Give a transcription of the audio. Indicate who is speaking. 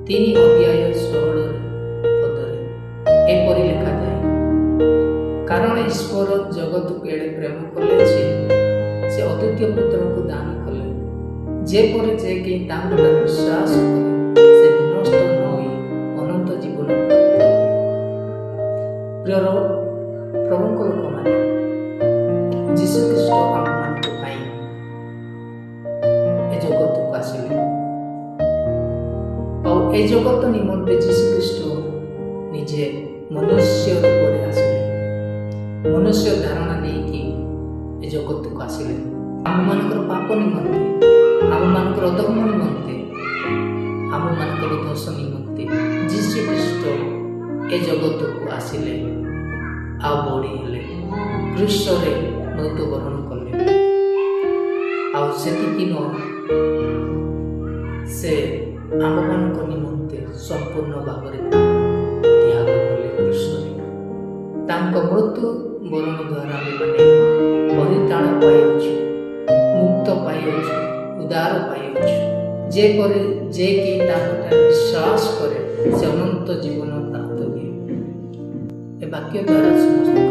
Speaker 1: 3 ଅଧ୍ୟାୟ 16 ପଦରେ ଏପରି ଲେଖାଯାଏ, କାରଣ ଈଶ୍ୱର ଜଗତକୁ ଏଡ଼େ ପ୍ରେମ କଲେ ଯେ ସେ ଅଦ୍ୱିତୀୟ ପୁତ୍ରକୁ ଦାନ କଲେ, ଯେପରି ଯେ କେହି ତାଙ୍କଠାରେ ବିଶ୍ୱାସ କରେ ସେ ବିନଷ୍ଟ ନ ହୋଇ ଅନନ୍ତ ଜୀବନ ପ୍ରାପ୍ତ ହୁଏ। ପ୍ରିୟ ପ୍ରଭୁଙ୍କ ଲୋକମାନେ, ଯୀଶୁଖ୍ରୀଷ୍ଟ ଆମମାନଙ୍କ ପାଇଁ ଏ ଜଗତକୁ ଆସିଲେ ଆଉ ଏ ଜଗତ ନିମନ୍ତେ ଯୀଶୁଖ୍ରୀଷ୍ଟ ନିଜେ ମନୁଷ୍ୟ ରୂପରେ ଆସିଲେ, ମନୁଷ୍ୟ ଧାରଣା ନେଇକି ଏ ଜଗତକୁ ଆସିଲେ। ଆମମାନଙ୍କର ପାପ ନିମନ୍ତେ, ଆମମାନଙ୍କର ଅଧର୍ମ ନିମନ୍ତେ, ଆମମାନଙ୍କର ଦୋଷ ନିମନ୍ତେ ଯୀଶୁଖ୍ରୀଷ୍ଟ ଏ ଜଗତକୁ ଆସିଲେ ଆଉ ବଢ଼ିଲେ, କ୍ରୁଶରେ ମୃତ୍ୟୁବରଣ କଲେ। ଆଉ ସେତିକି ନୁହଁ, ସେ ଆମମାନଙ୍କ ନିମନ୍ତେ ସମ୍ପୂର୍ଣ୍ଣ ଭାବରେ ତ୍ୟାଗ କଲେ କ୍ରୁଶରେ। ତାଙ୍କ ମୃତ୍ୟୁ ବରଣ ଦ୍ୱାରା ଆମେମାନେ ପରିତ୍ରାଣ ପାଇଅଛୁ, ମୁକ୍ତ ପାଇଅଛୁ, ଉଦ୍ଧାର ପାଇଅଛୁ, ଯେପରି ଯେ କି ତାଙ୍କଠାରେ ବିଶ୍ୱାସ କରେ ସେ ଅନନ୍ତ ଜୀବନ ପ୍ରାପ୍ତ ହୁଏ। ଏ ବାକ୍ୟ ଦ୍ୱାରା ସମସ୍ତ